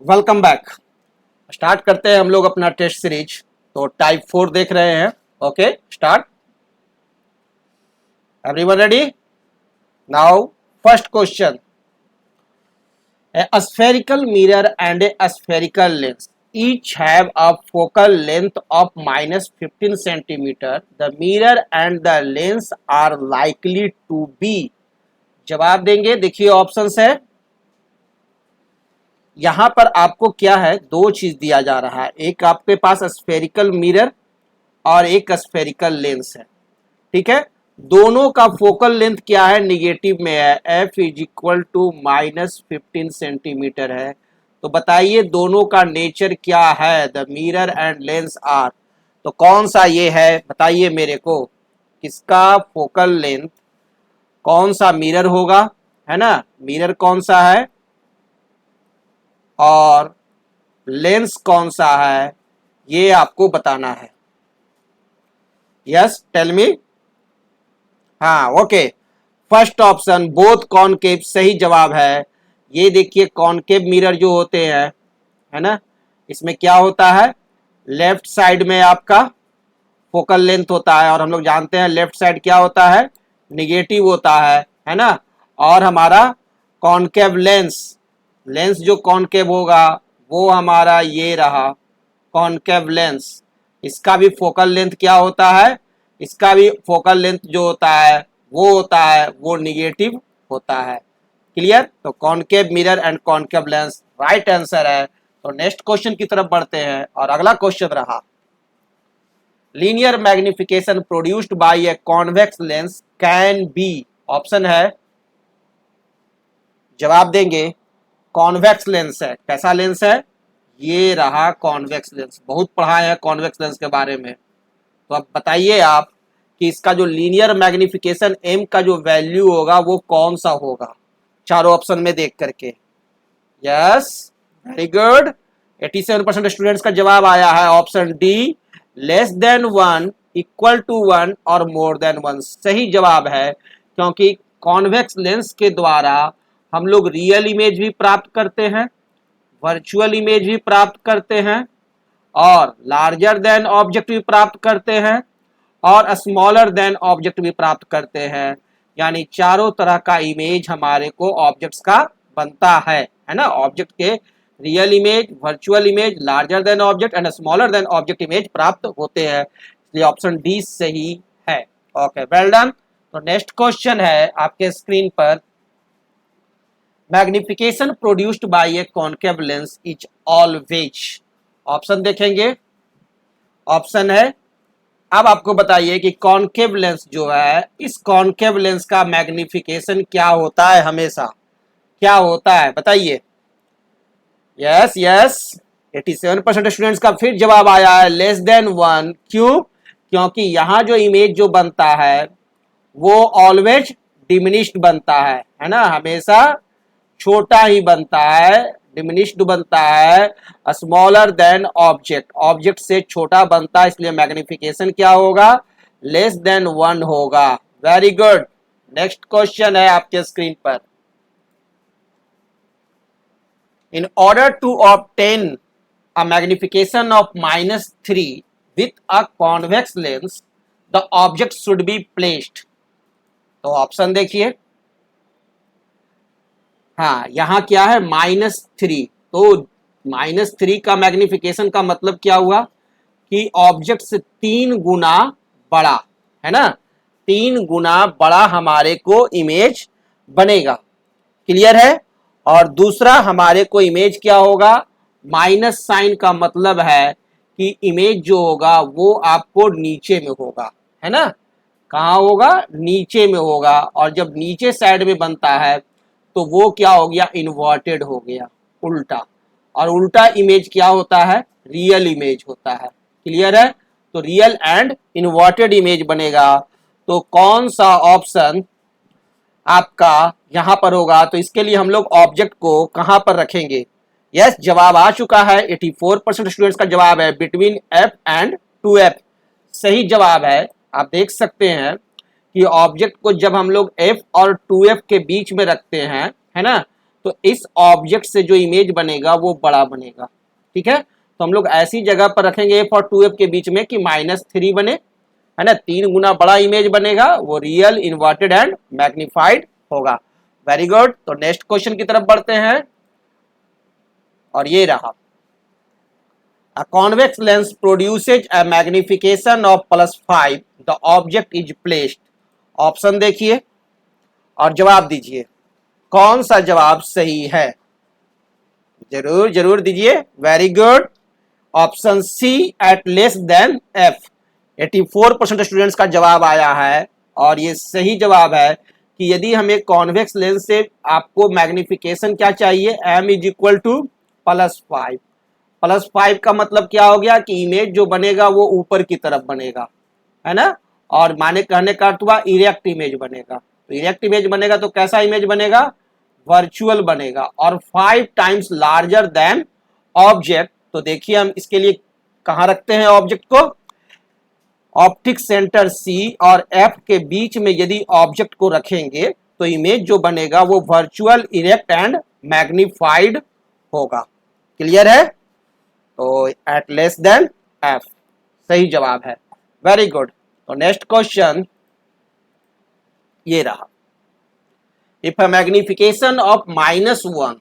Welcome back. Start करते हैं हम लोग अपना टेस्ट सीरीज। तो टाइप 4 देख रहे हैं। Okay, start. Everyone ready? Now first question. A spherical mirror and a spherical lens each have a focal length of minus 15 centimeter. The mirror and the lens are likely to be। जवाब देंगे। देखिए options है। यहां पर आपको क्या है, दो चीज दिया जा रहा है। एक आपके पास स्फेरिकल मिरर और एक स्फेरिकल लेंस है। ठीक है, दोनों का फोकल लेंथ क्या है, निगेटिव में है। F is equal to -15 centimetre है। तो बताइए दोनों का नेचर क्या है। The mirror and lens are. तो कौन सा ये है, बताइए मेरे को। किसका फोकल लेंथ, कौन सा मिरर होगा, है ना। मिरर कौन सा है और लेंस कौन सा है, ये आपको बताना है। Yes, tell me. हाँ, okay. First option both concave सही जवाब है। ये देखिए कॉनकेव मिरर जो होते हैं, है ना, इसमें क्या होता है, लेफ्ट साइड में आपका फोकल लेंथ होता है और हम लोग जानते हैं लेफ्ट साइड क्या होता है, निगेटिव होता है ना। और हमारा कॉनकेव लेंस, लेंस जो कॉनकेव होगा वो हमारा ये रहा कॉनकेव लेंस। इसका भी फोकल लेंथ क्या होता है, इसका भी फोकल लेंथ जो होता है वो निगेटिव होता है। क्लियर? तो concave mirror and concave lens right answer है। तो नेक्स्ट क्वेश्चन की तरफ बढ़ते हैं और अगला क्वेश्चन रहा, linear magnification produced by a convex lens can be. Option है, जवाब देंगे कॉन्वेक्स लेंस है। कैसा लेंस है, ये रहा कॉन्वेक्स लेंस। बहुत पढ़ा है कॉन्वेक्स लेंस के बारे में। तो अब बताइए आप कि इसका जो लीनियर मैग्निफिकेशन एम का जो वैल्यू होगा वो कौन सा होगा, चारों ऑप्शन में देख करके। Yes, very good. 87% स्टूडेंट्स का जवाब आया है option D, less than 1, equal to 1 और मोर देन 1 सही जवाब है। क्योंकि कॉन्वेक्स लेंस के द्वारा हम लोग रियल इमेज भी प्राप्त करते हैं, वर्चुअल इमेज भी प्राप्त करते हैं और लार्जर देन ऑब्जेक्ट भी प्राप्त करते हैं और स्मॉलर देन ऑब्जेक्ट भी प्राप्त करते हैं। यानी चारों तरह का इमेज हमारे को ऑब्जेक्ट्स का बनता है ना। ऑब्जेक्ट के real image, virtual image, larger than object and smaller than object image प्राप्त होते हैं। इसलिए ऑप्शन डी सही है। Okay, well done. तो नेक्स्ट क्वेश्चन है आपके स्क्रीन पर, magnification produced by A concave lens is always. Option देखेंगे। ऑप्शन है, अब आपको बताइए कि कॉनकेव लेंस जो है, इस कॉनकेव लेंस का मैग्निफिकेशन क्या होता है, हमेशा क्या होता है, बताइए। यस यस, 87% स्टूडेंट्स का फिर जवाब आया है लेस देन 1। क्यों? क्योंकि यहाँ जो इमेज जो बनता है वो ऑलवेज डिमिनिश्ड बनता है ना, हमेशा छोटा ही बनता है, डिमिनिश्ड बनता है, स्मॉलर देन ऑब्जेक्ट, ऑब्जेक्ट से छोटा बनता है। इसलिए मैग्निफिकेशन क्या होगा, लेस देन 1 होगा। Very good. नेक्स्ट क्वेश्चन है आपके स्क्रीन पर, in order to obtain a magnification of -3 with a convex lens the object should be placed. तो ऑप्शन देखिए। हाँ, यहाँ क्या है, -3। तो -3 का मैग्निफिकेशन का मतलब क्या हुआ कि ऑब्जेक्ट से 3 गुना बड़ा, है ना, 3 गुना बड़ा हमारे को इमेज बनेगा। क्लियर है? और दूसरा हमारे को इमेज क्या होगा, माइनस साइन का मतलब है कि इमेज जो होगा वो आपको नीचे में होगा, है ना। कहाँ होगा, नीचे में होगा। और जब नीचे साइड में बनता है तो वो क्या हो गया, इन्वर्टेड हो गया, उल्टा। और उल्टा इमेज क्या होता है, रियल इमेज होता है। क्लियर है? तो रियल एंड इन्वर्टेड इमेज बनेगा। तो कौन सा ऑप्शन आपका यहां पर होगा, तो इसके लिए हम लोग ऑब्जेक्ट को कहां पर रखेंगे। यस, जवाब आ चुका है। 84% स्टूडेंट्स का जवाब है बिटवीन एफ एंड 2f सही जवाब है। आप देख सकते हैं कि ऑब्जेक्ट को जब हम लोग f और 2f के बीच में रखते हैं, है ना, तो इस ऑब्जेक्ट से जो इमेज बनेगा वो बड़ा बनेगा। ठीक है, तो हम लोग ऐसी जगह पर रखेंगे f और 2f के बीच में कि -3 बने, है ना, 3 गुना बड़ा इमेज बनेगा, वो रियल, इन्वर्टेड एंड मैग्निफाइड होगा। Very good. तो नेक्स्ट क्वेश्चन की तरफ बढ़ते हैं और ये रहा, a convex lens produces a magnification of +5, the object is placed। Option देखिए और जवाब दीजिए, कौन सा जवाब सही है, जरूर जरूर दीजिए। Very good, option C at less than F. 84% students का जवाब आया है और ये सही जवाब है कि यदि हमें कॉन्वेक्स लेंस से आपको मैग्निफिकेशन क्या चाहिए, m इज इक्वल टू +5। +5 का मतलब क्या हो गया कि इमेज जो बनेगा वो ऊपर की तरफ बनेगा, है ना, और माने कहने का अर्थ हुआ इरेक्ट इमेज बनेगा। तो इरेक्ट इमेज बनेगा तो कैसा इमेज बनेगा, वर्चुअल बनेगा और 5 टाइम्स लार्जर देन ऑब्जेक्ट। तो देखिए हम इसके लिए कहां रखते हैं ऑब्जेक्ट को, ऑप्टिक सेंटर C और F के बीच में यदि ऑब्जेक्ट को रखेंगे तो इमेज जो बनेगा वो वर्चुअल, इरेक्ट एंड मैग्निफाइड होगा। क्लियर है, तो एट लेस देन एफ सही जवाब है। Very good. तो नेक्स्ट क्वेश्चन ये रहा, if a magnification of -1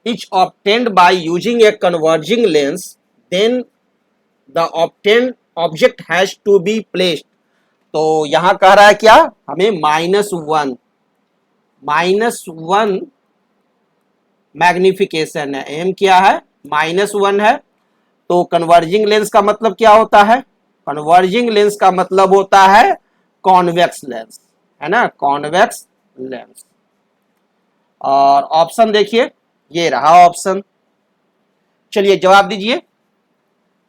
is obtained by using a converging lens then the obtained object has to be placed. तो यहां कह रहा है क्या, हमें -1 मैग्निफिकेशन है, एम क्या है, -1 है। तो कन्वर्जिंग लेंस का मतलब क्या होता है, कन्वर्जिंग लेंस का मतलब होता है कॉन्वेक्स लेंस, है ना, कॉन्वेक्स लेंस। और ऑप्शन देखिए, ये रहा ऑप्शन। चलिए जवाब दीजिए,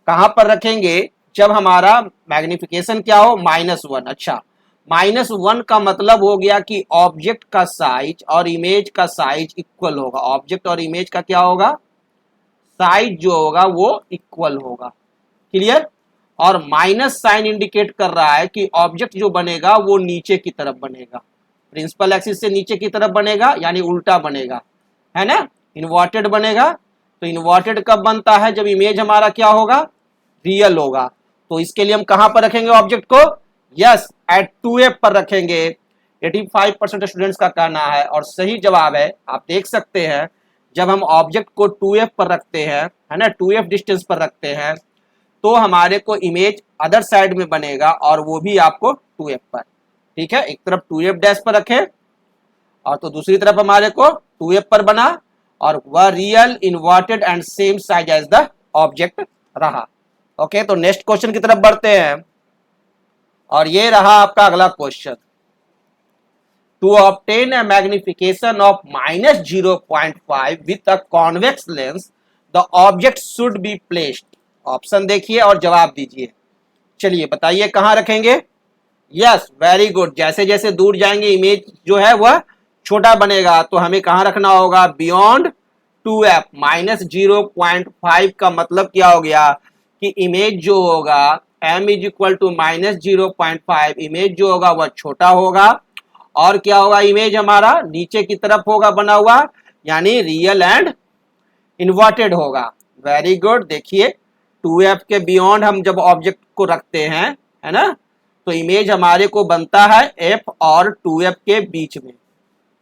कहां पर रखेंगे जब हमारा मैग्निफिकेशन क्या हो, -1। अच्छा, -1 का मतलब हो गया कि ऑब्जेक्ट का साइज और इमेज का साइज इक्वल होगा। ऑब्जेक्ट और इमेज का क्या होगा, साइज जो होगा वो इक्वल होगा। क्लियर। और माइनस साइन इंडिकेट कर रहा है कि ऑब्जेक्ट जो बनेगा वो नीचे की तरफ बनेगा, प्रिंसिपल एक्सिस से नीचे की तरफ बनेगा, यानी उल्टा बनेगा, है ना, इन्वर्टेड बनेगा। तो इन्वर्टेड कब बनता है, जब इमेज हमारा क्या होगा, रियल होगा। तो इसके लिए हम कहां पर रखेंगे ऑब्जेक्ट को, यस एट 2f पर रखेंगे। 85% स्टूडेंट्स का कहना है और सही जवाब है। आप देख सकते हैं जब हम ऑब्जेक्ट को 2f पर रखते हैं, है ना, 2f डिस्टेंस पर रखते हैं, तो हमारे को इमेज अदर साइड में बनेगा और वो भी आपको 2f पर। ठीक है, एक तरफ 2f डैश पर रखे और तो दूसरी तरफ हमारे को 2f पर बना और वह real, inverted and same size as the object रहा। ओके, तो नेक्स्ट क्वेश्चन की तरफ बढ़ते हैं और ये रहा आपका अगला question, to obtain a magnification of -0.5 with a convex lens the object should be placed. Option देखिए और जवाब दीजिए। चलिए बताइए कहां रखेंगे, यस वेरी गुड, जैसे जैसे दूर जाएंगे इमेज जो है वह छोटा बनेगा, तो हमें कहां रखना होगा, बियॉन्ड 2f। -0.5 का मतलब क्या हो गया कि इमेज जो होगा m is equal to -0.5, image जो होगा वह छोटा होगा और क्या होगा, इमेज हमारा नीचे की तरफ होगा बना हुआ, यानी रियल एंड इन्वर्टेड होगा। Very good. देखिए 2f के बियॉन्ड हम जब ऑब्जेक्ट को रखते हैं, है ना, तो इमेज हमारे को बनता है f और 2f के बीच में।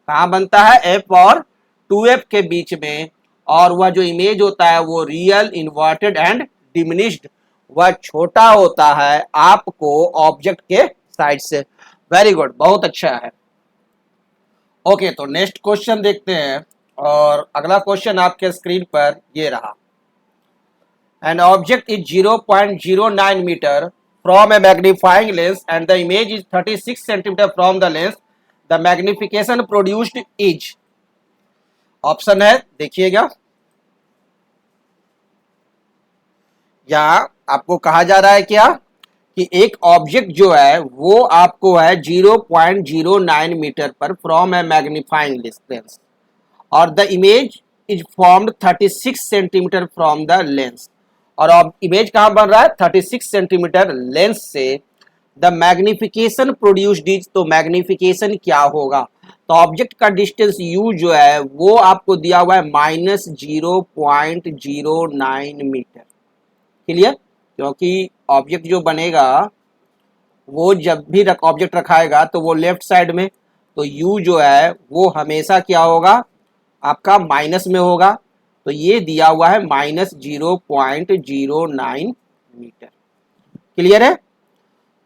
कहाँ बनता है, f और 2f के बीच में। और वह जो इमेज होता है वो रियल, इन्वर्टेड एंड डिमिनिश्ड, वह छोटा होता है आपको ऑब्जेक्ट के साइड से। वेरी गुड, बहुत अच्छा है। ओके, तो नेक्स्ट क्वेश्चन देखते हैं और अगला क्वेश्चन आपके स्क्रीन पर ये रहा, an object is 0.09 meter from a magnifying lens and the image is 36 centimeter from the lens, the magnification produced is। Option है देखिएगा, यहाँ आपको कहा जा रहा है क्या कि एक ऑब्जेक्ट जो है वो आपको है 0.09 मीटर पर फ्रॉम ए मैग्नीफाइंग लेंस और the image is formed 36 centimetre from the lens. और अब इमेज कहां बन रहा है, 36 सेंटीमीटर लेंस से। द मैग्निफिकेशन प्रोड्यूस्ड इज, तो मैग्निफिकेशन क्या होगा, तो ऑब्जेक्ट का डिस्टेंस u जो है वो आपको दिया हुआ है -0.09 मीटर। क्लियर? क्योंकि ऑब्जेक्ट जो बनेगा वो जब भी ऑब्जेक्ट रखाएगा तो वो लेफ्ट साइड में, तो u जो है वो हमेशा क्या होगा, आपका माइनस में होगा। तो ये दिया हुआ है -0.09 मीटर। क्लियर है?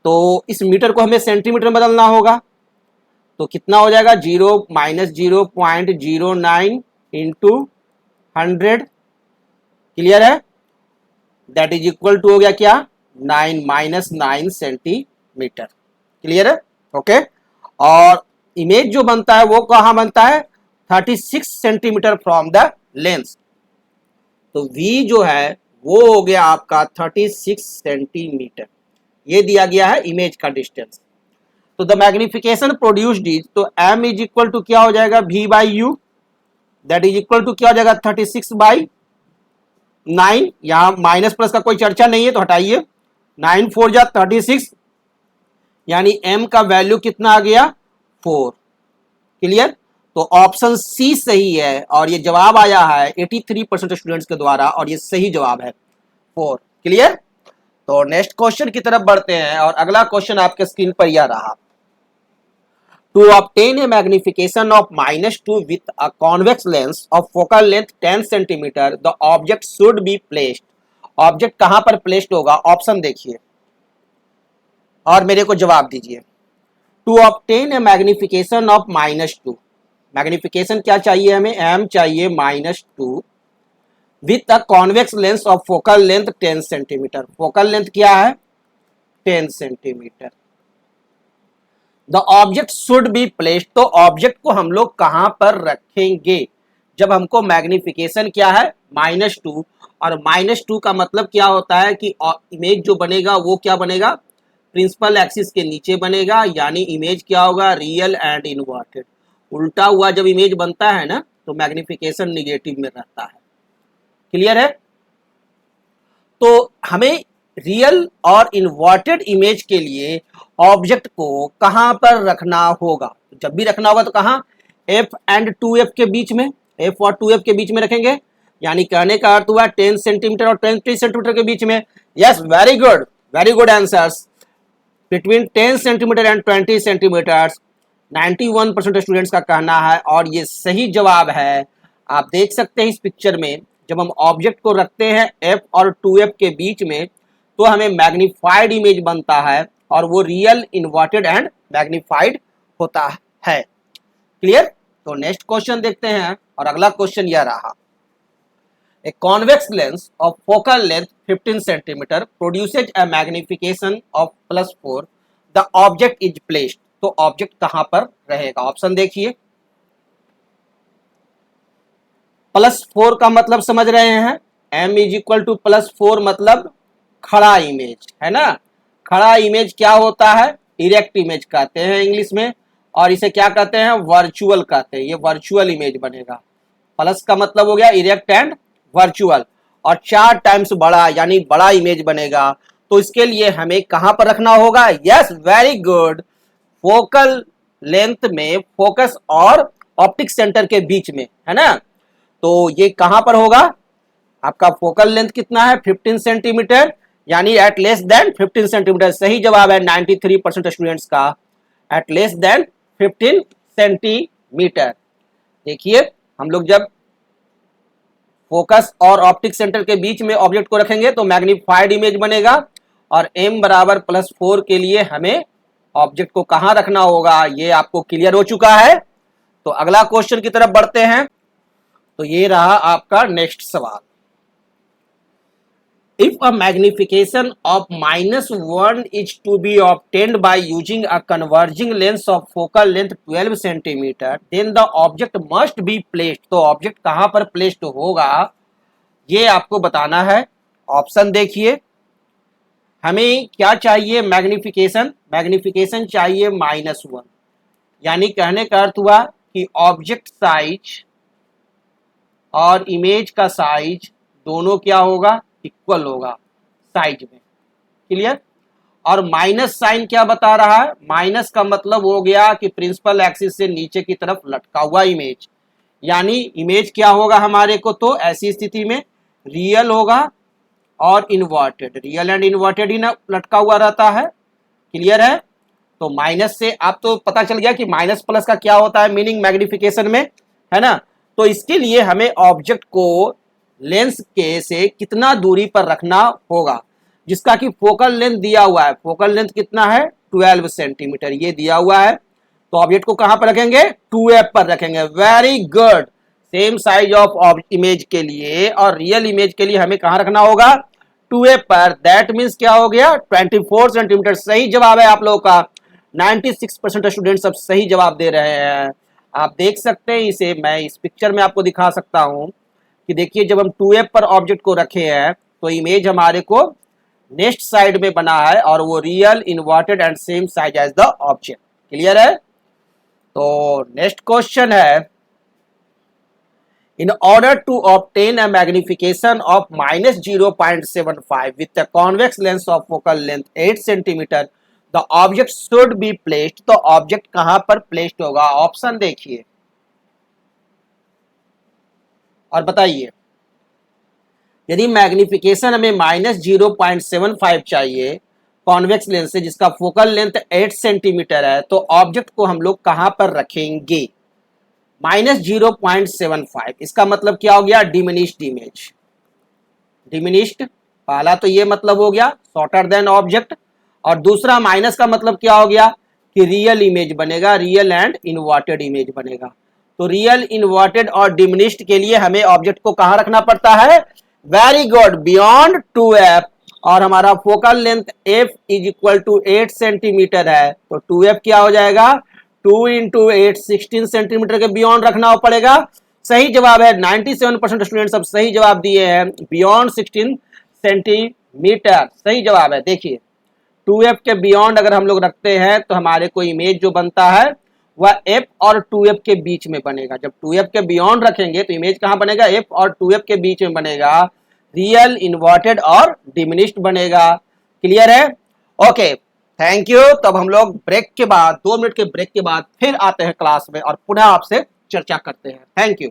तो इस मीटर को हमें सेंटीमीटर में बदलना होगा, तो कितना हो जाएगा, -0.09 इंटू 100। क्लियर है? दैट इज इक्वल टू हो गया क्या, 9 सेंटीमीटर। क्लियर है? ओके। और इमेज जो बनता है वो कहाँ बनता है, 36 सेंटीमीटर फ्रॉम द लेंस। तो v जो है वो हो गया आपका 36 सेंटीमीटर। ये दिया गया है इमेज का डिस्टेंस। तो द मैग्निफिकेशन प्रोड्यूस्ड इज, तो m इज इक्वल टू क्या हो जाएगा, v by u, that is equal to क्या हो जाएगा, 36 बाई 9। यहां माइनस प्लस का कोई चर्चा नहीं है तो हटाइए, 9 4 जा 36, यानी m का वैल्यू कितना आ गया, 4। क्लियर? तो ऑप्शन सी सही है और ये जवाब आया है 83% स्टूडेंट्स के द्वारा और ये सही जवाब है 4। क्लियर? तो नेक्स्ट क्वेश्चन की तरफ बढ़ते हैं और अगला क्वेश्चन आपके स्क्रीन पर यह रहा। To obtain a magnification of -2 with a convex lens of focal length 10 cm, the object should be placed. Object कहां पर प्लेस्ड होगा, ऑप्शन देखिए और मेरे को जवाब दीजिए। To obtain a magnification of -2, magnification क्या चाहिए हमें, m चाहिए -2 with a convex lens of focal length 10 centimetre. Focal length क्या है, 10 centimetre. The object should be placed, तो ऑब्जेक्ट को हम लोग कहां पर रखेंगे, जब हमको मैग्निफिकेशन क्या है, -2, और -2 का मतलब क्या होता है कि इमेज जो बनेगा वो क्या बनेगा, प्रिंसिपल एक्सिस के नीचे बनेगा, यानी इमेज क्या होगा, रियल एंड इनवर्टेड। उल्टा हुआ जब इमेज बनता है ना तो मैग्निफिकेशन निगेटिव में रहता है। क्लियर है? तो हमें रियल और इन्वर्टेड इमेज के लिए ऑब्जेक्ट को कहां पर रखना होगा, जब भी रखना होगा तो कहां, f एंड 2f के बीच में, f और 2f के बीच में रखेंगे, यानी कहने का अर्थ हुआ 10 सेंटीमीटर और 20 सेंटीमीटर के बीच में। Yes, very good answers, between 10 centimetre and 20 centimetre 91% students का कहना है और ये सही जवाब है। आप देख सकते हैं इस पिक्चर में, जब हम ऑब्जेक्ट को रखते हैं f और 2f के बीच में तो हमें मैग्नीफाइड इमेज बनता है और वो रियल, इन्वर्टेड एंड मैग्नीफाइड होता है। क्लियर? तो नेक्स्ट क्वेश्चन देखते हैं और अगला क्वेश्चन यह रहा। A convex lens of focal length 15 cm produces a magnification of +4. The object is placed. तो ऑब्जेक्ट कहां पर रहेगा, ऑप्शन देखिए। +4 का मतलब समझ रहे हैं, m इज इक्वल टू +4 मतलब खड़ा इमेज है ना। खड़ा इमेज क्या होता है, इरेक्ट इमेज कहते हैं इंग्लिश में, और इसे क्या कहते हैं, वर्चुअल कहते हैं। ये वर्चुअल इमेज बनेगा। प्लस का मतलब हो गया इरेक्ट एंड वर्चुअल, और 4 टाइम्स बड़ा यानी बड़ा इमेज बनेगा। तो इसके लिए हमें कहां पर रखना होगा, yes very good, focal length में, फोकस और ऑप्टिक सेंटर के बीच में, है ना। तो ये कहां पर होगा, आपका फोकल लेंथ कितना है, 15 सेंटीमीटर, यानी एट लेस देन 15 सेंटीमीटर। सही जवाब है 93% स्टूडेंट्स का, एट लेस देन 15 सेंटीमीटर। देखिए हम लोग जब फोकस और ऑप्टिक सेंटर के बीच में ऑब्जेक्ट को रखेंगे तो मैग्नीफाइड इमेज बनेगा, और m बराबर +4 के लिए हमें ऑब्जेक्ट को कहां रखना होगा, ये आपको क्लियर हो चुका है। तो अगला क्वेश्चन की तरफ बढ़ते हैं। तो ये रहा आपका नेक्स्ट सवाल। If a magnification of -1 is to be obtained by using a converging lens of focal length 12 cm, then the object must be placed. तो ऑब्जेक्ट कहां पर प्लेस्ड होगा ये आपको बताना है। ऑप्शन देखिए, हमें क्या चाहिए, मैग्निफिकेशन चाहिए -1, यानी कहने का अर्थ हुआ कि ऑब्जेक्ट साइज और इमेज का साइज दोनों क्या होगा, इक्वल होगा साइज में। क्लियर? और माइनस साइन क्या बता रहा है, माइनस का मतलब हो गया कि प्रिंसिपल एक्सिस से नीचे की तरफ लटका हुआ इमेज, यानी इमेज क्या होगा हमारे को, तो ऐसी स्थिति में रियल होगा और इन्वर्टेड, रियल एंड इन्वर्टेड ही ना लटका हुआ रहता है। क्लियर है। तो माइनस से आप तो पता चल गया कि माइनस प्लस का क्या होता है मीनिंग मैग्निफिकेशन में, है ना। तो इसके लिए हमें ऑब्जेक्ट को लेंस के से कितना दूरी पर रखना होगा, जिसका कि फोकल लेंथ दिया हुआ है, फोकल लेंथ कितना है 12 सेंटीमीटर ये दिया हुआ है। तो ऑब्जेक्ट को कहां पर रखेंगे, 2f पर रखेंगे। Very good. Same size of image के लिए और रियल इमेज के लिए हमें कहां रखना होगा, 2f पर। दैट मीन्स क्या हो गया 24 सेंटीमीटर। सही जवाब है आप लोगों का। 96% स्टूडेंट सब सही जवाब दे रहे हैं। आप देख सकते हैं इसे, मैं इस पिक्चर में आपको दिखा सकता हूं कि देखिए जब हम 2f पर ऑब्जेक्ट को रखे हैं तो इमेज हमारे को नेक्स्ट साइड में बना है और वो real inverted and same size as the object. Clear है। तो नेक्स्ट क्वेश्चन है, in order to obtain a magnification of minus 0.75 with a convex lens of focal length 8 centimeter, the object should be placed। तो object कहां पर placed होगा, option देखिए और बताइए। यदि मैग्निफिकेशन हमें -0.75 चाहिए कॉन्वेक्स लेंस से जिसका फोकल लेंथ 8 सेंटीमीटर है, तो ऑब्जेक्ट को हम लोग कहां पर रखेंगे, -0.75 इसका मतलब क्या हो गया, डिमिनिश्ड इमेज। डिमिनिश्ड पहला तो ये मतलब हो गया शॉर्टर देन ऑब्जेक्ट, और दूसरा माइनस का मतलब क्या हो गया कि रियल इमेज बनेगा, रियल एंड इन्वर्टेड इमेज बनेगा। तो रियल, इन्वर्टेड और डिमिनिश्ड के लिए हमें ऑब्जेक्ट को कहां रखना पड़ता है, वेरी गुड, बियॉन्ड 2f। और हमारा focal length f is equal to 8 centimetre है, तो 2f क्या हो जाएगा, 2 इंटू 8 16 सेंटीमीटर के बियॉन्ड रखना पड़ेगा। सही जवाब है, 97% स्टूडेंट सब सही जवाब दिए हैं, बियॉन्ड 16 सेंटीमीटर सही जवाब है। देखिए 2f के बियॉन्ड अगर हम लोग रखते हैं तो हमारे को इमेज जो बनता है वह f और 2f के बीच में बनेगा। जब 2f के बियॉन्ड रखेंगे तो इमेज कहां बनेगा, f और 2f के बीच में बनेगा, रियल, इन्वर्टेड और डिमिनिश्ड बनेगा। क्लियर है। Okay, thank you. तब हम लोग ब्रेक के बाद 2 मिनट के ब्रेक के बाद फिर आते हैं क्लास में और पुनः आपसे चर्चा करते हैं। Thank you.